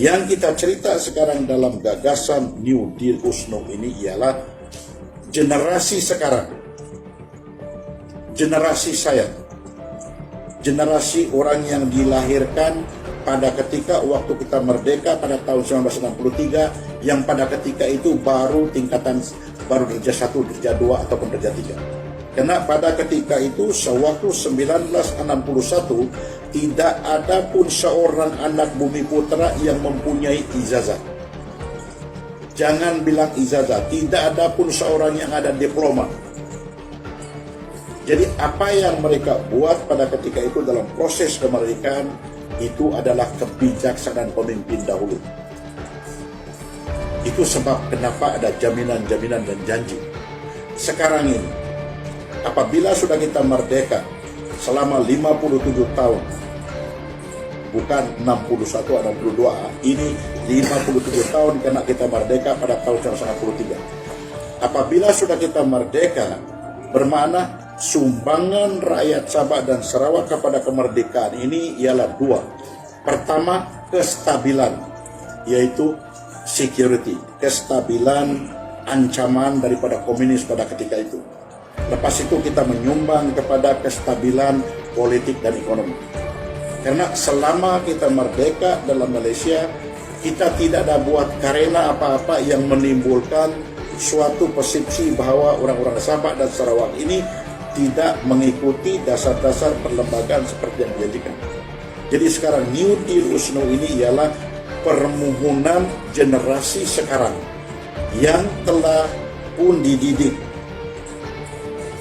Yang kita cerita sekarang dalam gagasan New Deal USNO ini ialah generasi sekarang, generasi saya, generasi orang yang dilahirkan pada ketika waktu kita merdeka pada tahun 1963, yang pada ketika itu baru tingkatan baru derajat 1, derajat 2 ataupun derajat 3. Karena pada ketika itu sewaktu 1961 tidak ada pun seorang anak bumi putra yang mempunyai ijazah. Jangan bilang ijazah, tidak ada pun seorang yang ada diploma. Jadi apa yang mereka buat pada ketika itu dalam proses kemerdekaan itu adalah kebijaksanaan pemimpin dahulu. Itu sebab kenapa ada jaminan-jaminan dan janji. Sekarang ini, apabila sudah kita merdeka selama 57 tahun, bukan 61 atau 62, ini 57 tahun karena kita merdeka pada tahun 1963. Apabila sudah kita merdeka, bermakna sumbangan rakyat Sabah dan Sarawak kepada kemerdekaan ini ialah dua. Pertama, kestabilan, yaitu security, kestabilan ancaman daripada komunis pada ketika itu. Lepas itu kita menyumbang kepada kestabilan politik dan ekonomi. Karena selama kita merdeka dalam Malaysia, kita tidak ada buat karena apa-apa yang menimbulkan suatu persepsi bahwa orang-orang Sabah dan Sarawak ini tidak mengikuti dasar-dasar perlembagaan seperti yang dijanjikan. Jadi sekarang New Deal USNO ini ialah permohonan generasi sekarang yang telah pun dididik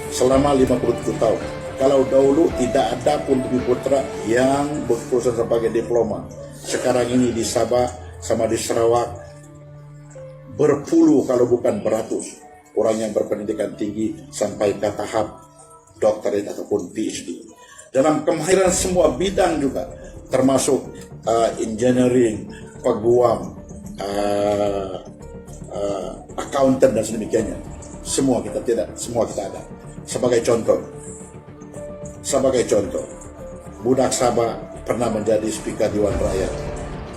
selama 57 tahun. Kalau dahulu tidak ada pun bumi putra yang berproses sebagai diploma. Sekarang ini di Sabah sama di Sarawak berpuluh kalau bukan beratus orang yang berpendidikan tinggi sampai ke tahap doktorat ataupun PhD. Dalam kemahiran semua bidang juga, termasuk engineering, peguam, accountant dan sedemikiannya. Semua kita ada. Sebagai contoh, budak Sabah pernah menjadi Speaker Dewan Rakyat.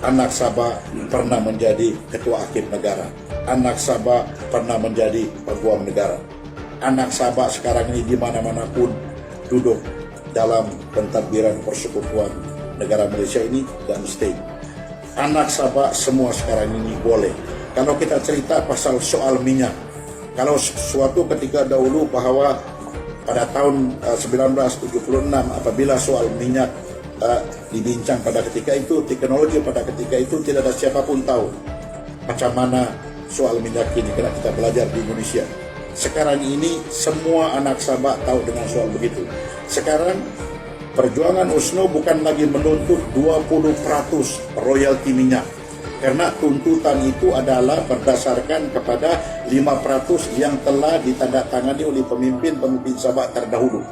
Anak Sabah pernah menjadi Ketua Hakim Negara. Anak Sabah pernah menjadi Peguam Negara. Anak Sabah sekarang ini di mana-mana pun duduk dalam pentadbiran Persekutuan Negara Malaysia ini dan state. Anak Sabah semua sekarang ini boleh. Kalau kita cerita pasal soal minyak, kalau suatu ketika dahulu bahwa pada tahun 1976 apabila soal minyak dibincang pada ketika itu, teknologi pada ketika itu tidak ada siapapun tahu macam mana soal minyak ini karena kita belajar di Indonesia. Sekarang ini semua anak Sabah tahu dengan soal begitu. Sekarang perjuangan USNO bukan lagi menuntut 20% royalti minyak, karena tuntutan itu adalah berdasarkan kepada 5% yang telah ditandatangani oleh pemimpin-pemimpin Sabah terdahulu.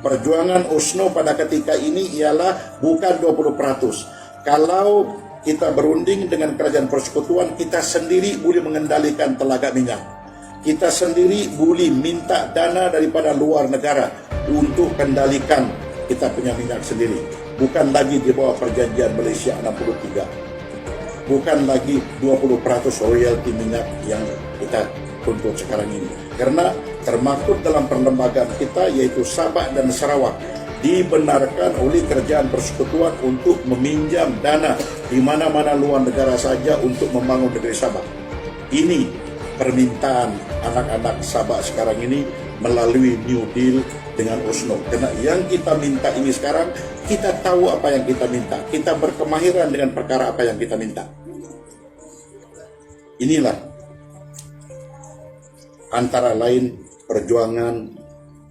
Perjuangan USNO pada ketika ini ialah bukan 20%. Kalau kita berunding dengan kerajaan persekutuan, kita sendiri boleh mengendalikan telaga minyak. Kita sendiri boleh minta dana daripada luar negara untuk kendalikan kita punya minyak sendiri. Bukan lagi di bawah perjanjian Malaysia 63. Bukan lagi 20% royalti minyak yang kita tuntut sekarang ini. Karena termaktub dalam perlembagaan kita yaitu Sabah dan Sarawak dibenarkan oleh kerajaan persekutuan untuk meminjam dana di mana-mana luar negara saja untuk membangun negeri Sabah. Ini permintaan anak-anak Sabah sekarang ini melalui New Deal dengan USNO. Karena yang kita minta ini sekarang, kita tahu apa yang kita minta. Kita berkemahiran dengan perkara apa yang kita minta. Inilah antara lain perjuangan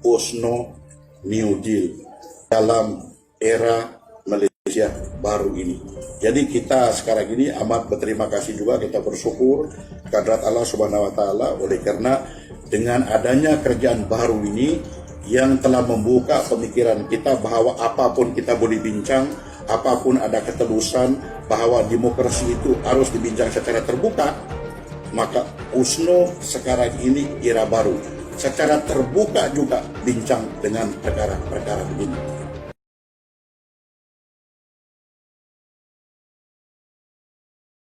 USNO New Deal dalam era Malaysia baru ini. Jadi kita sekarang ini amat berterima kasih juga, kita bersyukur kehadrat Allah Subhanahu wa taala oleh karena dengan adanya kerjaan baru ini yang telah membuka pemikiran kita bahwa apapun kita boleh bincang, apapun ada ketelusan bahwa demokrasi itu harus dibincang secara terbuka, maka USNO sekarang ini era baru secara terbuka juga bincang dengan perkara-perkara begini.